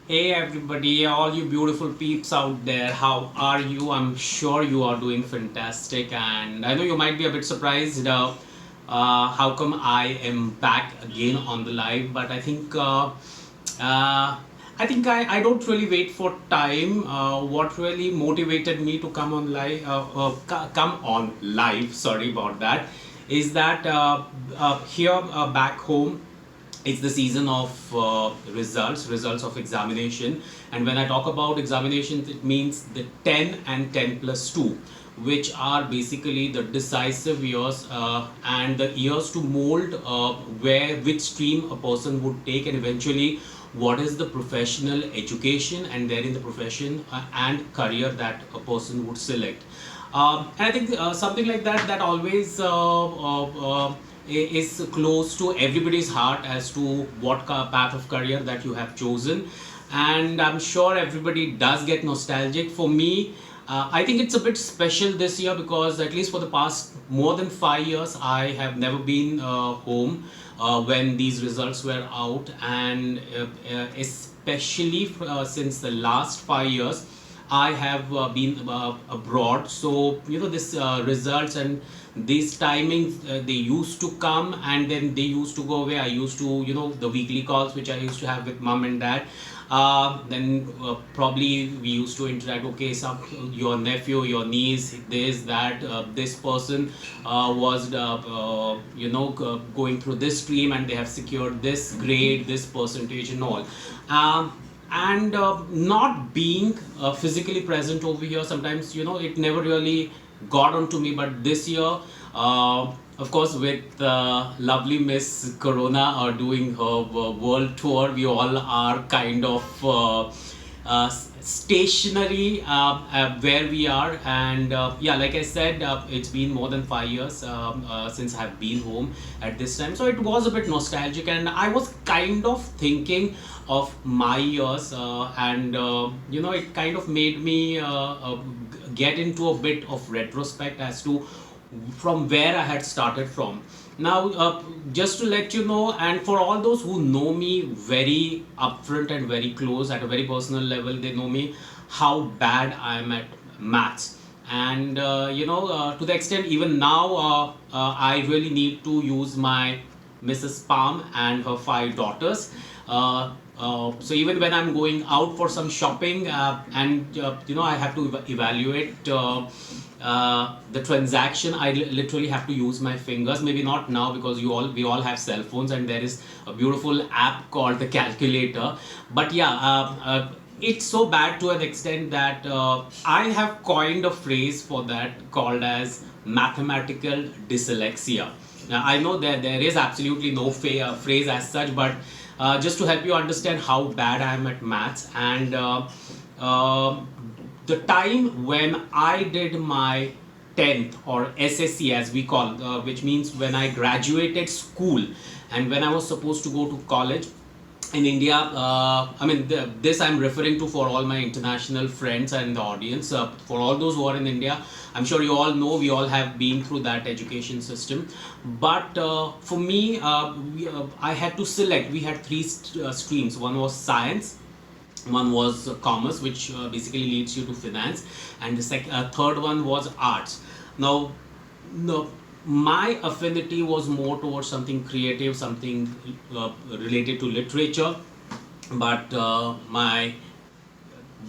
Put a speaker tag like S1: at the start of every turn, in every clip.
S1: Hey everybody, all you beautiful peeps out there, how are you? I'm sure you are doing fantastic, and I know you might be a bit surprised how come I am back again on the live, but I don't really wait for time. What really motivated me to come on live, come on live, sorry about that, is that here back home it's the season of results of examination. And when I talk about examinations, it means the 10 and 10 plus 2, which are basically the decisive years and the years to mold which stream a person would take, and eventually what is the professional education and therein the profession and career that a person would select. And I think something like that always is close to everybody's heart as to what path of career that you have chosen. And I'm sure everybody does get nostalgic. For me, I think it's a bit special this year because at least for the past more than 5 years, I have never been home when these results were out, and especially since the last 5 years I have been abroad. So this results and these timings, they used to come and then they used to go away. I used to, the weekly calls which I used to have with mom and dad. Then probably we used to interact. Okay, some your nephew, your niece, this that this person was going through this stream and they have secured this grade, this percentage, and all. And not being physically present over here, sometimes it never really got onto me. But this year, of course, with lovely Miss Corona doing her world tour, we all are kind of stationary where we are. And yeah, like I said, it's been more than 5 years since I've been home at this time, so it was a bit nostalgic, and I was kind of thinking of my years, and it kind of made me get into a bit of retrospect as to from where I had started from. Now, just to let you know, and for all those who know me very upfront and very close at a very personal level, they know me how bad I am at maths. And to the extent even now, I really need to use my Mrs. Palm and her 5 daughters. So even when I'm going out for some shopping, and I have to evaluate the transaction, I literally have to use my fingers. Maybe not now because we all have cell phones and there is a beautiful app called the calculator. But yeah, it's so bad to an extent that I have coined a phrase for that called as mathematical dyslexia. Now, I know that there is absolutely no phrase as such, but just to help you understand how bad I am at maths. And uh, the time when I did my 10th or SSC as we call, which means when I graduated school and when I was supposed to go to college in India. This I'm referring to for all my international friends and the audience. For all those who are in India, I'm sure you all know we all have been through that education system. But for me, I had to select. We had three streams. One was science, one was commerce, which basically leads you to finance, and the third one was arts. Now, no, my affinity was more towards something creative, something related to literature. But my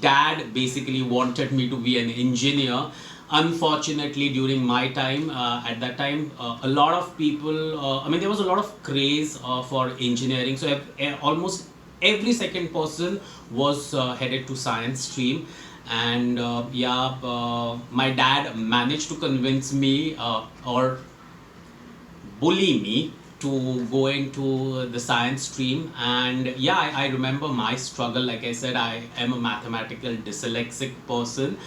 S1: dad basically wanted me to be an engineer. Unfortunately, during my time, at that time, a lot of people, there was a lot of craze for engineering. So almost every second person was headed to science stream. And yeah, my dad managed to convince me or bully me to go into the science stream. And yeah, I remember my struggle. Like I said, I am a mathematical dyslexic person.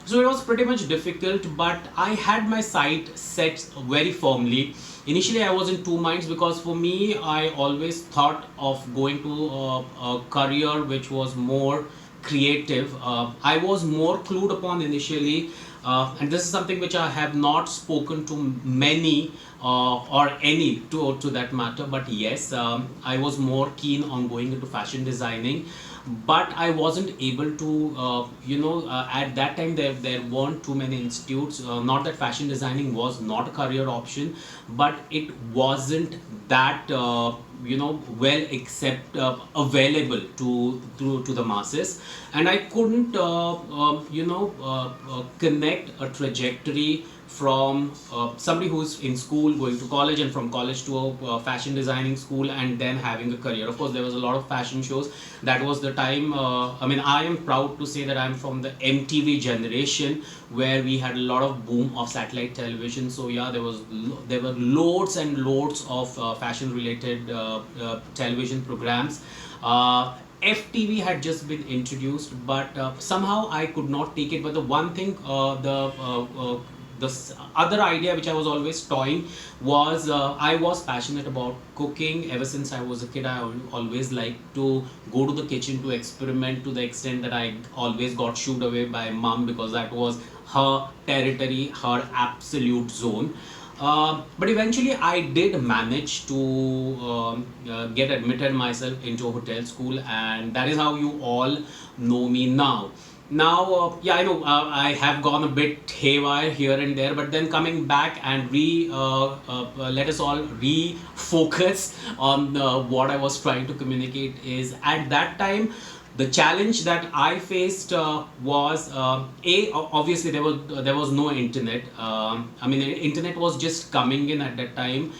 S1: So it was pretty much difficult, but I had my sight set very firmly. Initially I was in two minds because for me I always thought of going to a career which was more creative. I was more clued upon initially, and this is something which I have not spoken to many or any to that matter. But yes, I was more keen on going into fashion designing. but I wasn't able to, at that time there weren't too many institutes. Not that fashion designing was not a career option, but it wasn't that well accept available to the masses, and I couldn't connect a trajectory from somebody who's in school going to college, and from college to a fashion designing school, and then having a career. Of course, there was a lot of fashion shows. That was the time. I mean, I am proud to say that I'm from the MTV generation, where we had a lot of boom of satellite television. So yeah, there were loads and loads of fashion related television programs. FTV had just been introduced, but somehow I could not take it. But the one thing, other idea which I was always toying was, I was passionate about cooking. Ever since I was a kid, I always liked to go to the kitchen to experiment, to the extent that I always got shooed away by mom, because that was her territory, her absolute zone. But eventually, I did manage to get admitted myself into a hotel school, and that is how you all know me now. Now, yeah, I know I have gone a bit haywire here and there, but then coming back and let us all refocus on what I was trying to communicate is, at that time, the challenge that I faced was, obviously there was no internet. I mean, the internet was just coming in at that time,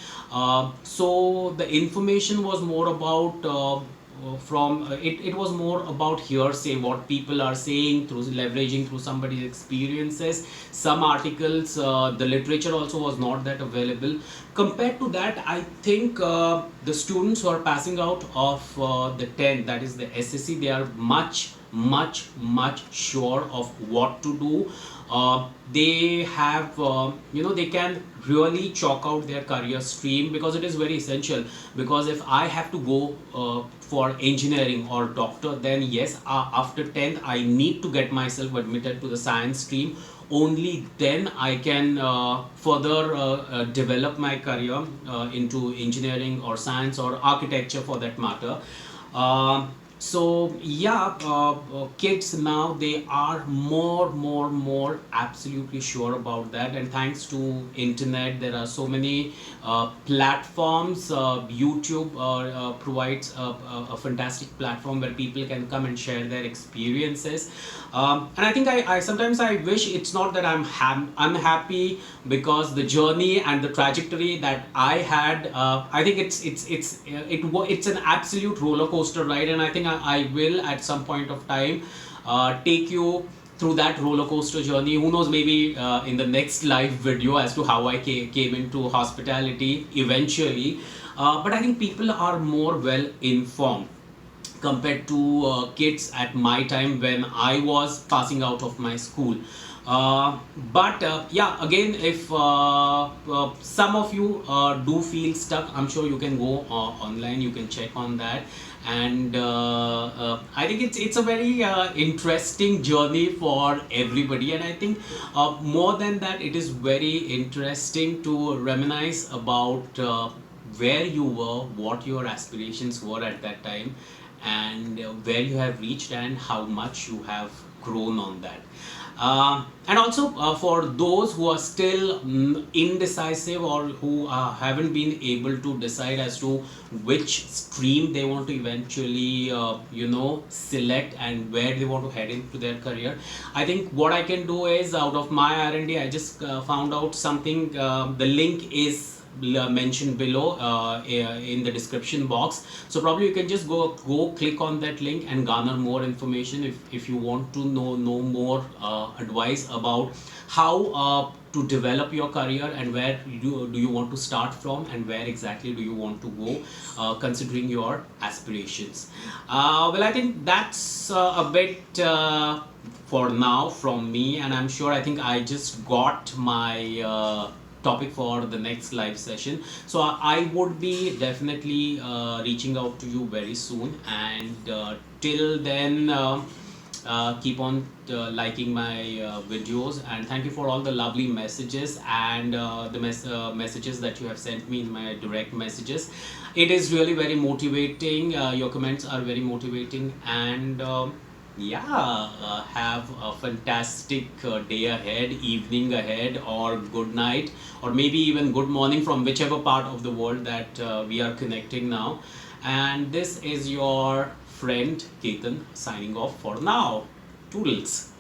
S1: so the information was more about it was more about hearsay, what people are saying, through leveraging through somebody's experiences. Some articles, the literature also was not that available. Compared to that, I think the students who are passing out of the 10th, that is the SSC, they are much sure of what to do. They have, they can really chalk out their career stream, because it is very essential. Because if I have to go for engineering or doctor, then yes, after 10th I need to get myself admitted to the science stream. Only then I can further develop my career into engineering or science or architecture, for that matter. So yeah, kids now, they are more absolutely sure about that, and thanks to internet, there are so many platforms. YouTube provides a fantastic platform where people can come and share their experiences. And I think I sometimes I wish it's not that I'm unhappy, because the journey and the trajectory that I had, I think it's an absolute roller coaster ride, and I think I will at some point of time take you through that roller coaster journey. Who knows, maybe in the next live video, as to how I came into hospitality eventually. But I think people are more well informed compared to kids at my time, when I was passing out of my school. But yeah, again, if some of you do feel stuck, I'm sure you can go online, you can check on that. And I think it's a very interesting journey for everybody, and I think more than that, it is very interesting to reminisce about where you were, what your aspirations were at that time, and where you have reached, and how much you have grown on that. And also, for those who are still indecisive, or who haven't been able to decide as to which stream they want to eventually select, and where they want to head into their career, I think what I can do is, out of my R&D, I just found out something. The link is mentioned below in the description box, so probably you can just go click on that link and garner more information if you want to know more advice about how to develop your career, and where do you want to start from, and where exactly do you want to go, considering your aspirations. Well, I think that's a bit for now from me, and I'm sure, I think I just got my topic for the next live session. So I would be definitely reaching out to you very soon, and till then, Keep on liking my videos, and thank you for all the lovely messages and the messages that you have sent me in my direct messages. It is really very motivating. Your comments are very motivating, and yeah, have a fantastic day ahead, evening ahead, or good night, or maybe even good morning from whichever part of the world that we are connecting now. And this is your friend Ketan signing off for now. Toodles.